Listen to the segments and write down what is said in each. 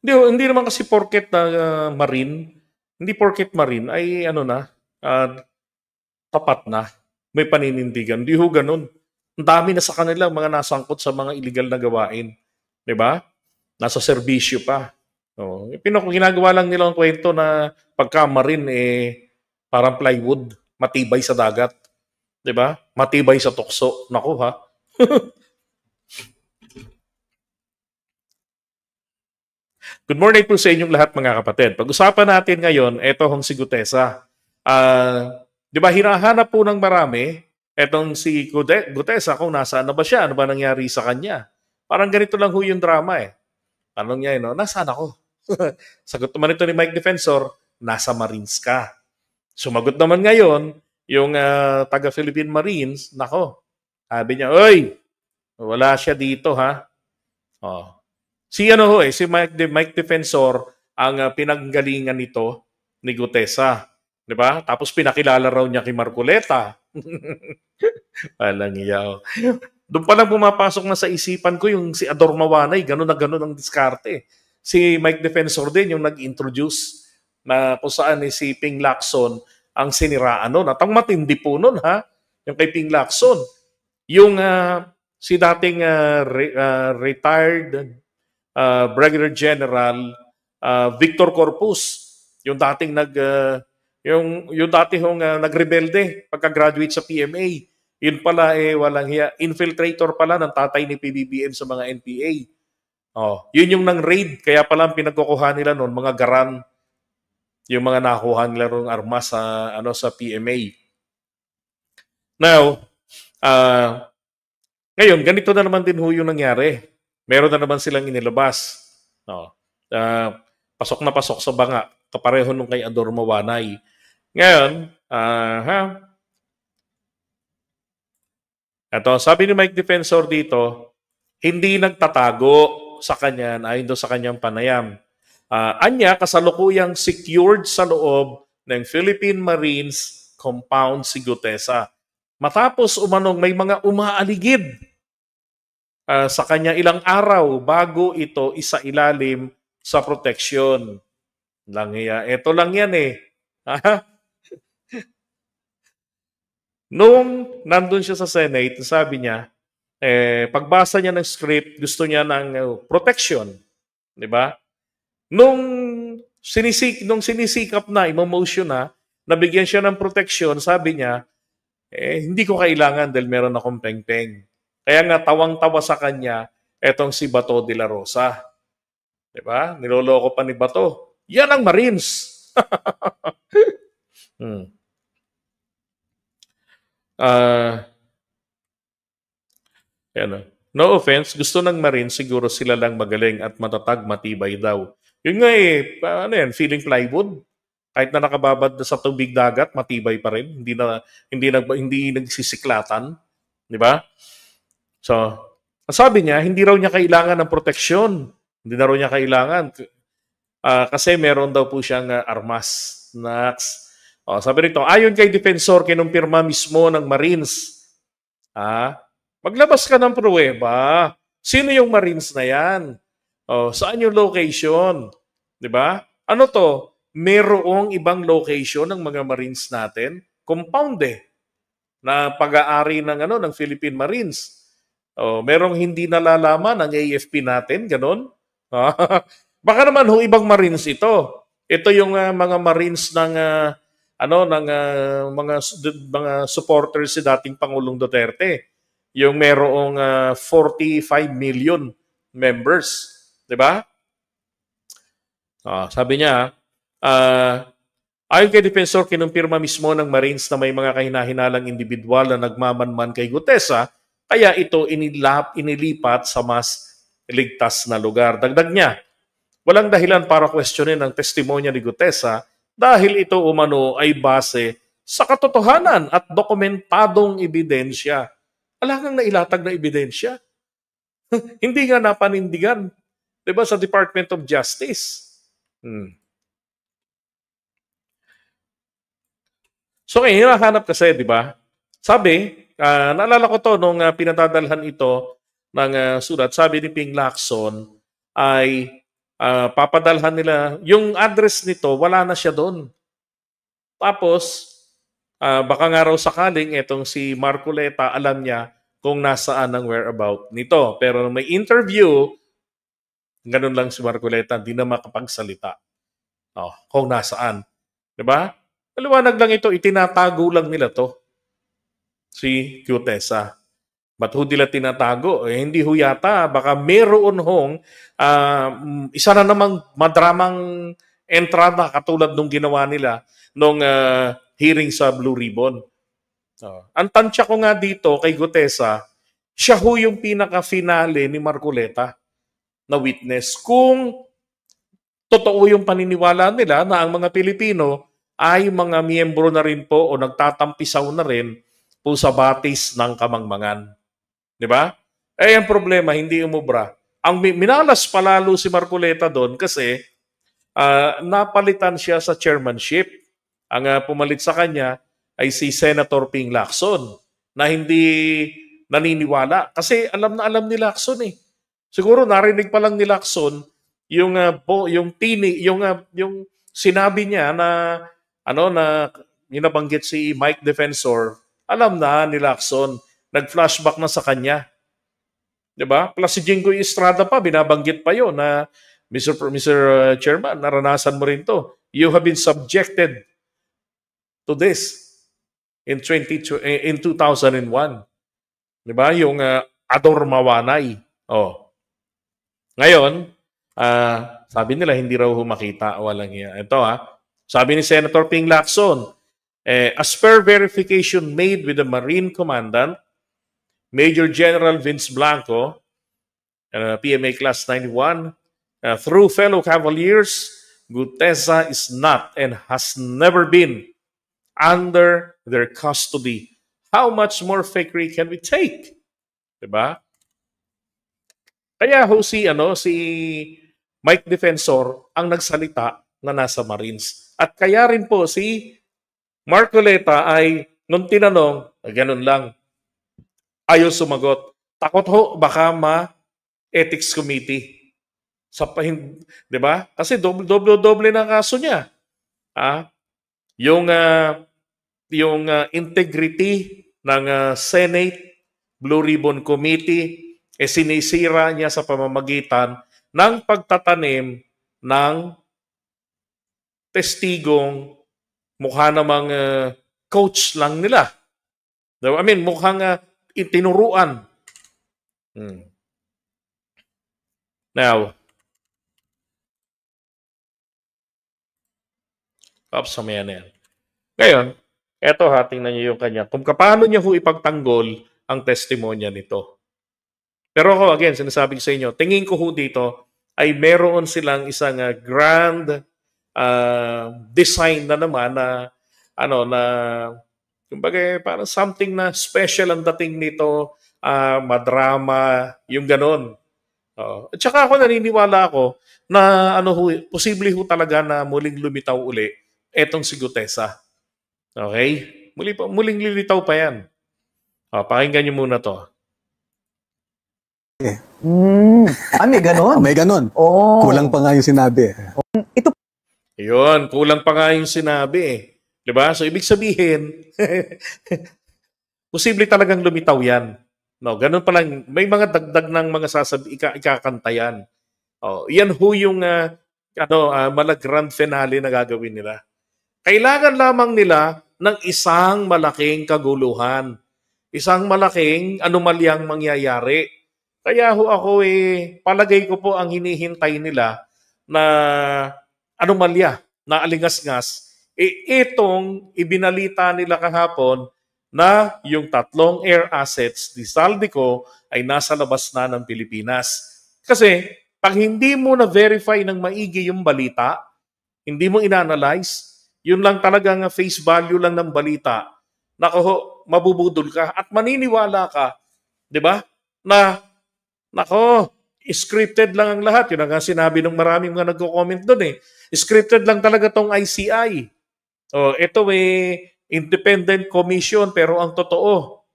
Hindi naman kasi porket na marine, hindi porket marine ay ano na, ah, tapat na. May paninindigan. Hindi ho ganun. Ang dami na sa kanila mga nasangkot sa mga illegal na gawain. 'Di ba? Nasa serbisyo pa. Oh, ginagawa lang nila ang kwento na pagka marine parang plywood, matibay sa dagat, 'di ba? Matibay sa tukso. Naku ha. Good morning po sa inyong lahat mga kapatid. Pag-usapan natin ngayon, eto hong si Gutesa. 'Di ba hinahanap po ng marami etong si Gutesa kung nasaan na ba siya, ano ba nangyari sa kanya. Parang ganito lang ho yung drama eh. Tanong niya, no, nasaan ako? Sagot naman ito ni Mike Defensor, nasa Marines ka. Sumagot naman ngayon, yung taga-Philippine Marines, nako, sabi niya, oy, wala siya dito ha. Oh. Si ano ho si Mike Defensor ang pinanggalingan nito ni Gutesa. 'Di ba? Tapos pinakilala raw niya kay Marcoleta. Walang iyaw. Doon pa lang pumapasok na sa isipan ko yung si Ador Mawanay, gano'n na gano'n ang diskarte. Si Mike Defensor din yung nag-introduce na kung saan si Ping Lacson ang siniraan nun. At ang matindi po nun ha, yung kay Ping Lacson. Yung si dating retired Brigadier General Victor Corpus, yung dating yung dati hong nagrebelde pagka-graduate sa PMA. Yun pala walang hiya, infiltrator pala ng tatay ni PBBM sa mga NPA. Oh, yun yung nang raid kaya pala ang pinagkukuha nila noon mga garan, yung mga nakuha nila ng armas sa sa PMA. Now, ngayon ganito na naman din ho yung nangyari. Meron na naman silang inilabas. No. Pasok na pasok sa banga kapareho nung kay Ador Mawanay. Ngayon, ito, sabi ni Mike Defensor dito, hindi nagtatago sa kanya ayon do sa kanyang panayam. Anya, kasalukuyang secured sa loob ng Philippine Marines compound si Gutesa. Matapos umanong may mga umaaligid sa kanya ilang araw bago ito isailalim sa proteksyon. Ito lang yan eh. Nung nandun siya sa Senate, sabi niya, pagbasa niya ng script, gusto niya ng protection. Di ba? Nung sinisikap na, imo-motion na, nabigyan siya ng protection, sabi niya, hindi ko kailangan dahil meron akong peng-peng. Kaya nga tawang-tawa sa kanya etong si Bato de la Rosa. 'Di ba? Niloloko pa ni Bato. Yan ang Marines. No offense, gusto ng Marines siguro sila lang magaling at matatag, matibay daw. Yun nga feeling plywood. Kahit na nakababad na sa tubig dagat, matibay pa rin. Hindi nagsisiklatan, 'di ba? So, sabi niya, hindi raw niya kailangan ng proteksyon. Hindi na raw niya kailangan. Kasi meron daw po siyang armas. Sabi rito, ayon kay Defensor, kinumpirma mismo ng Marines. Maglabas ka ng pruweba. Sino yung Marines na yan? Saan yung location? 'Di ba? Ano to? Merong ibang location ng mga Marines natin. Compound na pag-aari ng Philippine Marines. Merong hindi nalalaman ng AFP natin, ganon. Baka naman ibang Marines ito. Ito yung mga Marines ng mga supporters si dating Pangulong Duterte. Yung merong 45 million members, 'di ba? Sabi niya, ayon kay Defensor, kinumpirma mismo ng Marines na may mga kahinahinalang individual na nagmamanman kay Gutesa, kaya ito inilipat sa mas ligtas na lugar. Dagdag niya, walang dahilan para questionin ang testimonya ni Gutesa dahil ito umano ay base sa katotohanan at dokumentadong ebidensya. Alangang nailatag na ebidensya. Hindi nga napanindigan. Diba sa Department of Justice? So ngayon, hinahanap kasi, di ba? Sabi, naalala ko to nung pinatadalhan ito ng sulat, sabi ni Ping Lacson ay papadalhan nila. Yung address nito, wala na siya doon. Tapos, baka nga raw sakaling itong si Marcoleta, alam niya kung nasaan ang whereabout nito. Pero nung may interview, ganun lang si Marcoleta, hindi na makapagsalita. Kung nasaan. Diba? Maliwanag lang ito, itinatago lang nila to. Si Gutesa. Ba't ho nila tinatago? Hindi ho yata. Baka meron hong isa na namang madramang entrada katulad nung ginawa nila nung hearing sa Blue Ribbon. Ang tansya ko nga dito kay Gutesa, siya ho yung pinaka-finale ni Marcoleta na witness. Kung totoo yung paniniwala nila na ang mga Pilipino ay mga miyembro na rin po o nagtatampisaw na rin po sa batis ng kamangmangan. Di ba? Ang problema, hindi umubra. Ang minalas palalo si Marcoleta doon kasi napalitan siya sa chairmanship. Ang pumalit sa kanya ay si Senator Ping Lacson na hindi naniniwala. Kasi alam na alam ni Lacson eh. Siguro narinig pa lang ni Lacson yung sinabi niya na nabanggit si Mike Defensor, alam na ni Lacson, nag-flashback na sa kanya. 'Di ba? Plus si Jinggoy Estrada pa binabanggit pa 'yon na Mr. Chairman, naranasan mo rin 'to. You have been subjected to this in 2001. 'Di ba? Yung Ador Mawanay. Ngayon, sabi nila hindi raw makita, walang iya. Ito sabi ni Senator Ping Lacson, as per verification made with the Marine Commandant, Major General Vince Blanco, PMA Class 91, through fellow Cavaliers, Gutesa is not and has never been under their custody. How much more fakery can we take? Diba? Kaya si Mike Defensor ang nagsalita na nasa Marines. At kaya rin po si Marcoleta ay nung tinanong, ganun lang, ayaw sumagot. Takot ho, baka ma-ethics committee. Di ba? Kasi doble na kaso niya. Yung integrity ng Senate Blue Ribbon Committee, sinisira niya sa pamamagitan ng pagtatanim ng testigong mukha namang coach lang nila. I mean, mukhang itinuruan. Now, samaya na yan. Ngayon, eto tingnan niyo yung kanya. Kung paano niya ipagtanggol ang testimonya nito. Pero ako, again, sinasabi ko sa inyo, tingin ko dito ay meron silang isang grand design na naman na kumbaga parang something na special ang dating nito, madrama, yung ganon. At saka ako naniniwala ako na posible talaga na muling lumitaw uli etong si Gutesa. Okay? Muling lilitaw pa yan. Pakinggan niyo muna to. May ganon? May ganon. Kulang pa nga yung sinabi. Yun, kulang pa nga yung sinabi. Diba? So, ibig sabihin, posible talagang lumitaw yan. Ganun pa lang. May mga dagdag ng mga ikakanta yan. Yan yung grand finale na gagawin nila. Kailangan lamang nila ng isang malaking kaguluhan. Isang malaking anomalyang mangyayari. Kaya ako palagay ko po ang hinihintay nila na anomalya, na alingas-ngas, itong ibinalita nila kahapon na yung 3 air assets ni Saldico ay nasa labas na ng Pilipinas. Kasi pag hindi mo na-verify ng maigi yung balita, hindi mo inanalyze, yun lang talagang face value lang ng balita, mabubudol ka at maniniwala ka, di ba? Scripted lang ang lahat. Yun ang sinabi ng maraming mga nagko-comment doon Scripted lang talaga tong ICI. Ito independent commission pero ang totoo,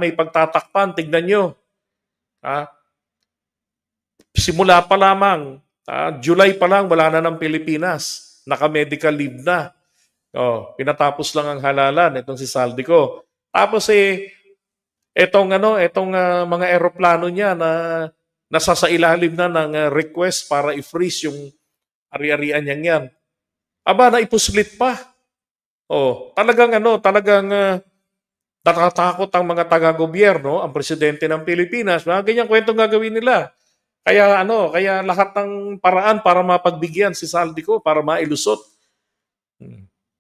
may pagtatakpan. Tignan nyo. Simula pa lamang, July pa lang, wala na ng Pilipinas. Naka-medical leave na. Pinatapos lang ang halalan itong si Saldico. Tapos etong mga eroplano niya na nasa sa ilalim na ng request para i-freeze yung ari-arian niya yan. Naipuslit pa. Talagang natatakot ang mga taga-gobyerno, ang presidente ng Pilipinas. Mga ganyang kwentong gagawin nila. Kaya lahat ng paraan para mapagbigyan si Saldico para mailusot.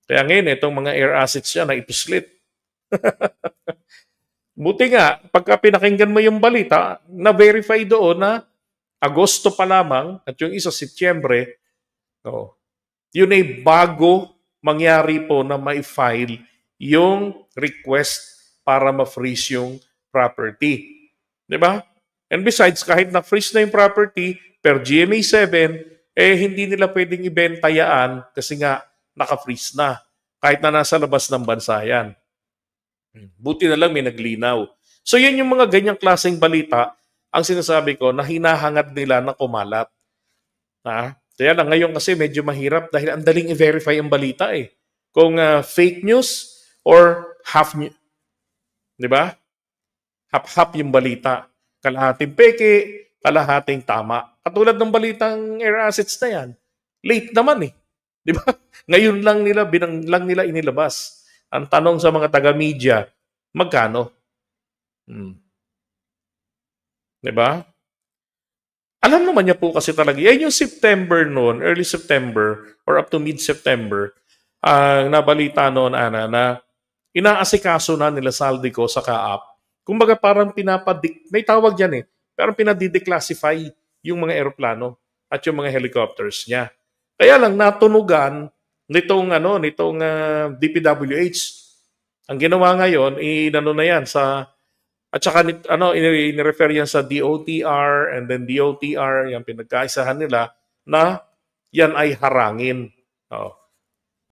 Kaya ngayon, itong mga air assets niya na ipuslit. Buti nga, pagka pinakinggan mo yung balita, na-verify doon na Agosto pa lamang at yung isa Setyembre, yun ay bago mangyari po na ma-file yung request para ma-freeze yung property. Diba? And besides, kahit na-freeze na yung property per GMA 7, hindi nila pwedeng ibenta yan kasi nga naka-freeze na. Kahit na nasa labas ng bansa yan. Buti na lang may naglinaw. So yan yung mga ganyang klaseng balita ang sinasabi ko na hinahangad nila na kumalat. Kaya lang ngayon kasi medyo mahirap dahil ang daling i-verify ang balita eh. Kung fake news or half news. Di ba? Half-half yung balita. Kalahating peke, kalahating tama. Katulad ng balitang air assets na yan. Late naman eh. Di ba? Ngayon lang nila inilabas. Ang tanong sa mga taga-media, magkano? Di ba? Alam naman niya po kasi talaga. Yan yung September noon, early September or up to mid-September, nabalita noon, Ana, na inaasikaso na nila Saldico sa Kaap. Kumbaga parang may tawag yan eh, parang pinadideclassify yung mga eroplano at yung mga helicopters niya. Kaya lang natunugan nitong DPWH. Ang ginawa ngayon, na yan sa at saka inirefer yan sa DOTR and then DOTR, yung pinagkaisahan nila na yan ay harangin.